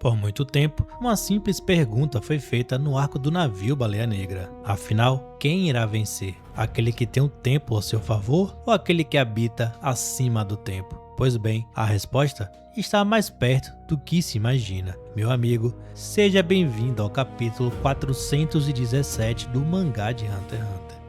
Por muito tempo, uma simples pergunta foi feita no arco do navio Baleia Negra. Afinal, quem irá vencer? Aquele que tem o tempo ao seu favor ou aquele que habita acima do tempo? Pois bem, a resposta está mais perto do que se imagina. Meu amigo, seja bem-vindo ao capítulo 417 do mangá de Hunter x Hunter.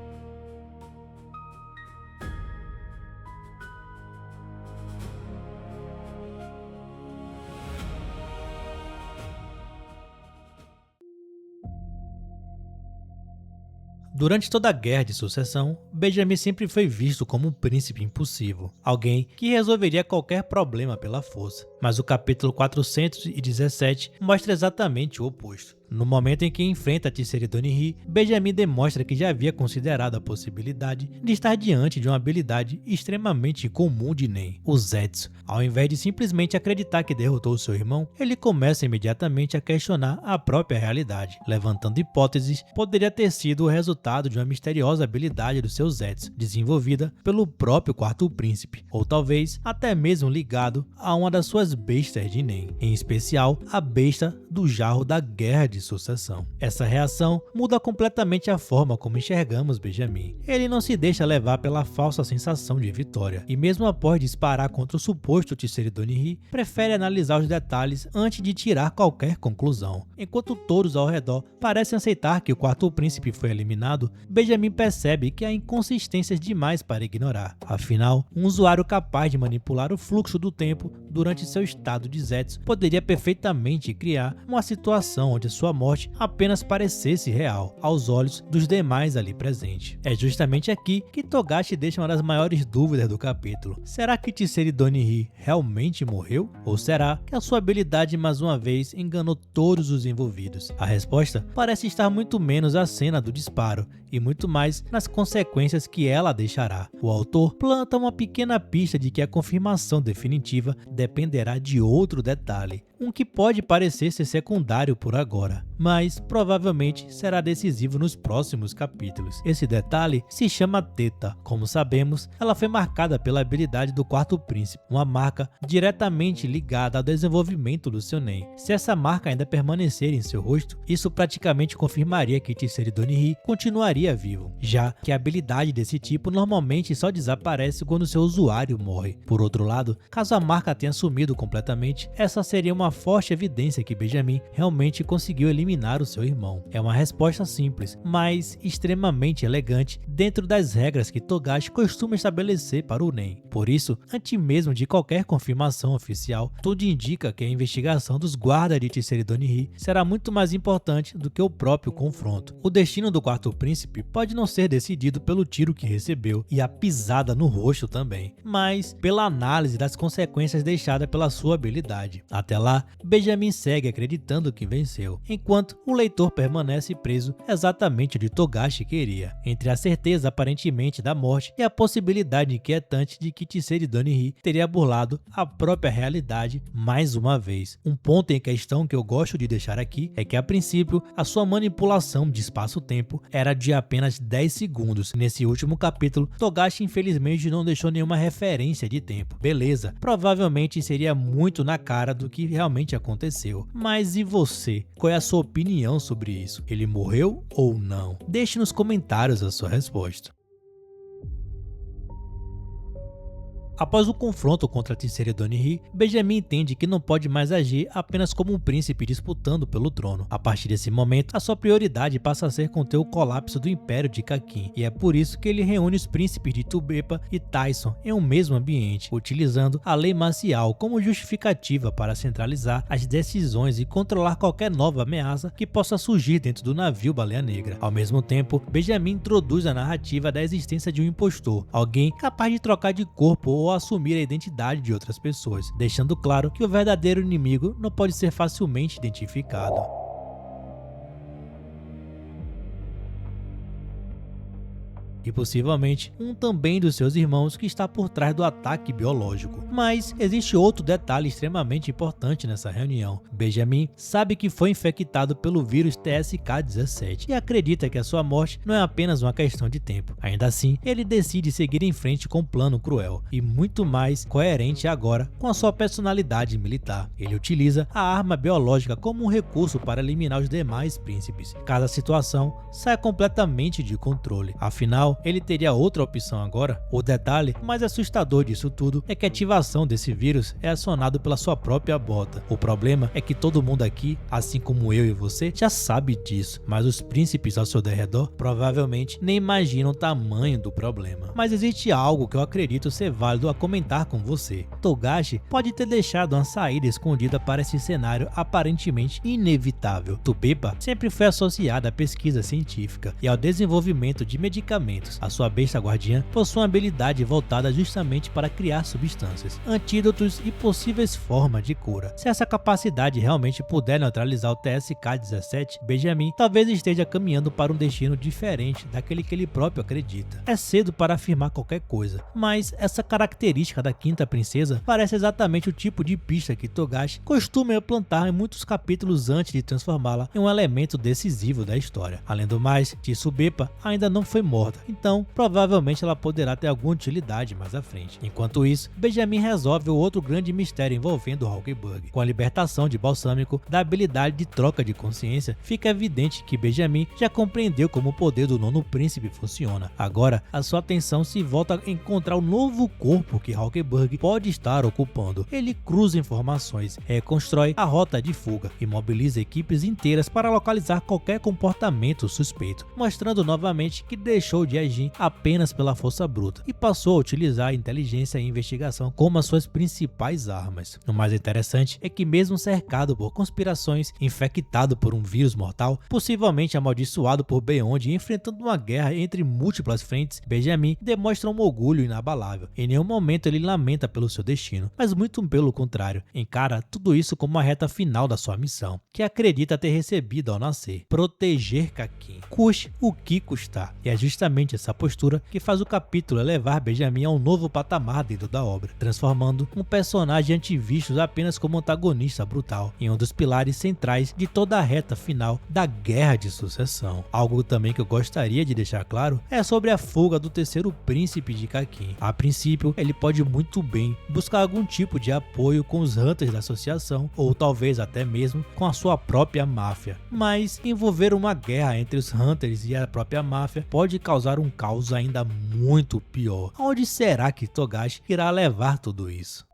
Durante toda a Guerra de Sucessão, Benjamin sempre foi visto como um príncipe impulsivo, alguém que resolveria qualquer problema pela força. Mas o capítulo 417 mostra exatamente o oposto. No momento em que enfrenta Tisseri Donihi, Benjamin demonstra que já havia considerado a possibilidade de estar diante de uma habilidade extremamente incomum de Nen, o Zetsu. Ao invés de simplesmente acreditar que derrotou seu irmão, ele começa imediatamente a questionar a própria realidade, levantando hipóteses que poderia ter sido o resultado de uma misteriosa habilidade do seu Zetsu, desenvolvida pelo próprio Quarto Príncipe, ou talvez até mesmo ligado a uma das suas bestas de Nen, em especial a besta do jarro da Guerra de Sucessão. Essa reação muda completamente a forma como enxergamos Benjamin. Ele não se deixa levar pela falsa sensação de vitória, e mesmo após disparar contra o suposto Tisseri Donihi, prefere analisar os detalhes antes de tirar qualquer conclusão. Enquanto todos ao redor parecem aceitar que o Quarto Príncipe foi eliminado, Benjamin percebe que há inconsistências demais para ignorar. Afinal, um usuário capaz de manipular o fluxo do tempo durante seu estado de Zetsu poderia perfeitamente criar uma situação onde sua morte apenas parecesse real aos olhos dos demais ali presentes. É justamente aqui que Togashi deixa uma das maiores dúvidas do capítulo. Será que Tisseri Donihi realmente morreu? Ou será que a sua habilidade mais uma vez enganou todos os envolvidos? A resposta parece estar muito menos à cena do disparo e muito mais nas consequências que ela deixará. O autor planta uma pequena pista de que a confirmação definitiva dependerá de outro detalhe, um que pode parecer ser secundário por agora, mas provavelmente será decisivo nos próximos capítulos. Esse detalhe se chama Theta. Como sabemos, ela foi marcada pela habilidade do Quarto Príncipe, uma marca diretamente ligada ao desenvolvimento do seu Nen. Se essa marca ainda permanecer em seu rosto, isso praticamente confirmaria que Tisseri Donihi continuaria vivo, já que a habilidade desse tipo normalmente só desaparece quando seu usuário morre. Por outro lado, caso a marca tenha sumido completamente, essa seria uma forte evidência que Benjamin realmente conseguiu eliminar o seu irmão. É uma resposta simples, mas extremamente elegante dentro das regras que Togashi costuma estabelecer para o Nen. Por isso, antes mesmo de qualquer confirmação oficial, tudo indica que a investigação dos guardas de Tisseri Donihi será muito mais importante do que o próprio confronto. O destino do Quarto Príncipe pode não ser decidido pelo tiro que recebeu e a pisada no rosto também, mas pela análise das consequências deixadas pela sua habilidade. Até lá, Benjamin segue acreditando que venceu, enquanto o leitor permanece preso exatamente onde Togashi queria, entre a certeza aparentemente da morte e a possibilidade inquietante de que Tisseri Donihi teria burlado a própria realidade mais uma vez. Um ponto em questão que eu gosto de deixar aqui é que a princípio a sua manipulação de espaço-tempo era de apenas 10 segundos. Nesse último capítulo, Togashi infelizmente não deixou nenhuma referência de tempo. Beleza, provavelmente seria muito na cara do que realmente aconteceu. Mas e você? Qual é a sua opinião sobre isso? Ele morreu ou não? Deixe nos comentários a sua resposta. Após o confronto contra Tisseri Donihi, Benjamin entende que não pode mais agir apenas como um príncipe disputando pelo trono. A partir desse momento, a sua prioridade passa a ser conter o colapso do Império de Kakin, e é por isso que ele reúne os príncipes de Tubepa e Tyson em um mesmo ambiente, utilizando a lei marcial como justificativa para centralizar as decisões e controlar qualquer nova ameaça que possa surgir dentro do navio Baleia Negra. Ao mesmo tempo, Benjamin introduz a narrativa da existência de um impostor, alguém capaz de trocar de corpo ou assumir a identidade de outras pessoas, deixando claro que o verdadeiro inimigo não pode ser facilmente identificado. e possivelmente um também dos seus irmãos que está por trás do ataque biológico. Mas existe outro detalhe extremamente importante nessa reunião. Benjamin sabe que foi infectado pelo vírus TSK-17 e acredita que a sua morte não é apenas uma questão de tempo. Ainda assim, ele decide seguir em frente com um plano cruel e muito mais coerente agora com a sua personalidade militar. Ele utiliza a arma biológica como um recurso para eliminar os demais príncipes, caso a situação saia completamente de controle. Afinal, ele teria outra opção agora. O detalhe mais assustador disso tudo é que a ativação desse vírus é acionado pela sua própria bota. O problema é que todo mundo aqui, assim como eu e você, já sabe disso, mas os príncipes ao seu derredor provavelmente nem imaginam o tamanho do problema. Mas existe algo que eu acredito ser válido a comentar com você. Togashi pode ter deixado uma saída escondida para esse cenário aparentemente inevitável. Tupepa sempre foi associada à pesquisa científica e ao desenvolvimento de medicamentos. A sua besta guardiã possui uma habilidade voltada justamente para criar substâncias, antídotos e possíveis formas de cura. Se essa capacidade realmente puder neutralizar o TSK-17, Benjamin talvez esteja caminhando para um destino diferente daquele que ele próprio acredita. É cedo para afirmar qualquer coisa, mas essa característica da quinta princesa parece exatamente o tipo de pista que Togashi costuma plantar em muitos capítulos antes de transformá-la em um elemento decisivo da história. Além do mais, Tsubepa ainda não foi morta, então provavelmente ela poderá ter alguma utilidade mais à frente. Enquanto isso, Benjamin resolve o outro grande mistério envolvendo Hulkbug. Com a libertação de Balsâmico da habilidade de troca de consciência, fica evidente que Benjamin já compreendeu como o poder do nono príncipe funciona. Agora, a sua atenção se volta a encontrar o novo corpo que Hulkbug pode estar ocupando. Ele cruza informações, reconstrói a rota de fuga e mobiliza equipes inteiras para localizar qualquer comportamento suspeito, mostrando novamente que deixou de agir apenas pela força bruta e passou a utilizar a inteligência e investigação como as suas principais armas. O mais interessante é que mesmo cercado por conspirações, infectado por um vírus mortal, possivelmente amaldiçoado por Beyond e enfrentando uma guerra entre múltiplas frentes, Benjamin demonstra um orgulho inabalável. Em nenhum momento ele lamenta pelo seu destino, mas muito pelo contrário, encara tudo isso como uma reta final da sua missão, que acredita ter recebido ao nascer: proteger Kakin, custe o que custar. E é justamente essa postura que faz o capítulo elevar Benjamin a um novo patamar dentro da obra, transformando um personagem antivistos apenas como antagonista brutal em um dos pilares centrais de toda a reta final da Guerra de Sucessão. Algo também que eu gostaria de deixar claro é sobre a fuga do terceiro príncipe de Kakin. A princípio, ele pode muito bem buscar algum tipo de apoio com os Hunters da associação, ou talvez até mesmo com a sua própria máfia, mas envolver uma guerra entre os Hunters e a própria máfia pode causar um caos ainda muito pior. Onde será que Togashi irá levar tudo isso?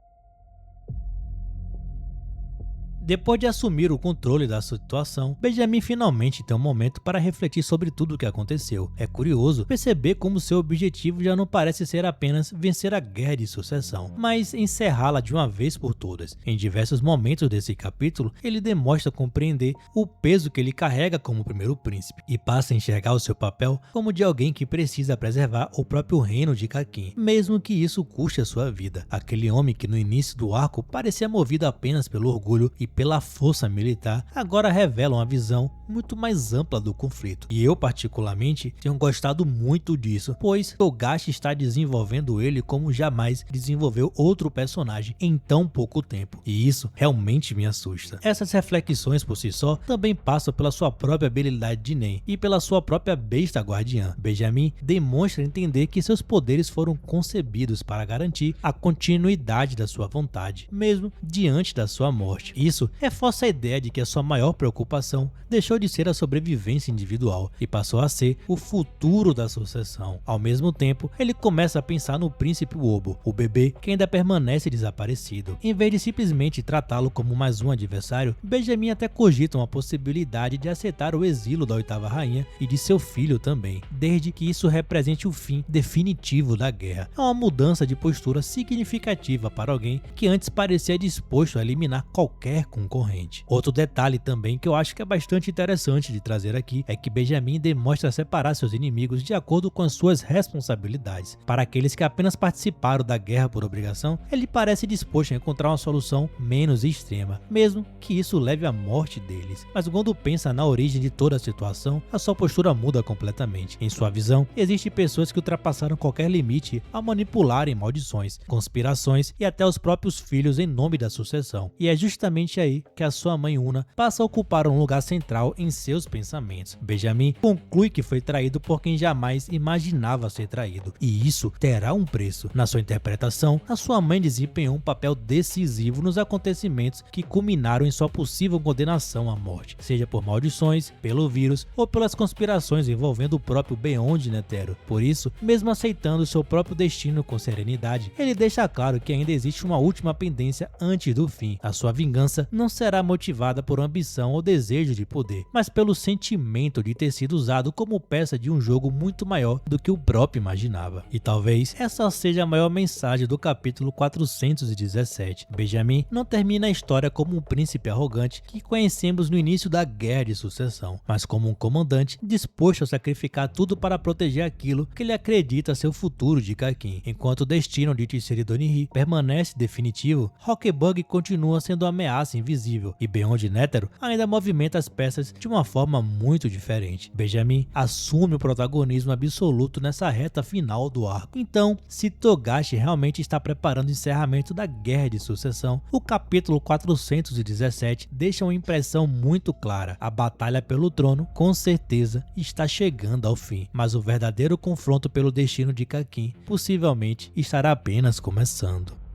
Depois de assumir o controle da situação, Benjamin finalmente tem um momento para refletir sobre tudo o que aconteceu. É curioso perceber como seu objetivo já não parece ser apenas vencer a Guerra de Sucessão, mas encerrá-la de uma vez por todas. Em diversos momentos desse capítulo, ele demonstra compreender o peso que ele carrega como primeiro príncipe e passa a enxergar o seu papel como de alguém que precisa preservar o próprio reino de Kakin, mesmo que isso custe a sua vida. Aquele homem que no início do arco parecia movido apenas pelo orgulho e pela força militar, agora revela uma visão muito mais ampla do conflito. E eu particularmente tenho gostado muito disso, pois Togashi está desenvolvendo ele como jamais desenvolveu outro personagem em tão pouco tempo. E isso realmente me assusta. Essas reflexões por si só também passam pela sua própria habilidade de Nen e pela sua própria besta guardiã. Benjamin demonstra entender que seus poderes foram concebidos para garantir a continuidade da sua vontade, mesmo diante da sua morte. Isso reforça a ideia de que a sua maior preocupação deixou de ser a sobrevivência individual e passou a ser o futuro da sucessão. Ao mesmo tempo, ele começa a pensar no príncipe Wobo, o bebê que ainda permanece desaparecido. Em vez de simplesmente tratá-lo como mais um adversário, Benjamin até cogita uma possibilidade de aceitar o exílio da oitava rainha e de seu filho também, desde que isso represente o fim definitivo da guerra. É uma mudança de postura significativa para alguém que antes parecia disposto a eliminar qualquer concorrente. Outro detalhe também que eu acho que é bastante interessante de trazer aqui é que Benjamin demonstra separar seus inimigos de acordo com as suas responsabilidades. Para aqueles que apenas participaram da guerra por obrigação, ele parece disposto a encontrar uma solução menos extrema, mesmo que isso leve à morte deles. Mas quando pensa na origem de toda a situação, a sua postura muda completamente. Em sua visão, existem pessoas que ultrapassaram qualquer limite ao manipularem maldições, conspirações e até os próprios filhos em nome da sucessão. E é justamente aí que a sua mãe Una passa a ocupar um lugar central em seus pensamentos. Benjamin conclui que foi traído por quem jamais imaginava ser traído, e isso terá um preço. Na sua interpretação, a sua mãe desempenhou um papel decisivo nos acontecimentos que culminaram em sua possível condenação à morte, seja por maldições, pelo vírus ou pelas conspirações envolvendo o próprio Beyond Netero. Por isso, mesmo aceitando seu próprio destino com serenidade, ele deixa claro que ainda existe uma última pendência antes do fim. A sua vingança não será motivada por ambição ou desejo de poder, mas pelo sentimento de ter sido usado como peça de um jogo muito maior do que o próprio imaginava. E talvez essa seja a maior mensagem do capítulo 417. Benjamin não termina a história como um príncipe arrogante que conhecemos no início da Guerra de Sucessão, mas como um comandante disposto a sacrificar tudo para proteger aquilo que ele acredita ser o futuro de Kakin. Enquanto o destino de Tisseri Donihee permanece definitivo, Rockbug continua sendo uma ameaça invisível e Beyond Netero ainda movimenta as peças de uma forma muito diferente. Benjamin assume o protagonismo absoluto nessa reta final do arco. Então, se Togashi realmente está preparando o encerramento da Guerra de Sucessão, o capítulo 417 deixa uma impressão muito clara. A batalha pelo trono, com certeza, está chegando ao fim, mas o verdadeiro confronto pelo destino de Kakin possivelmente estará apenas começando.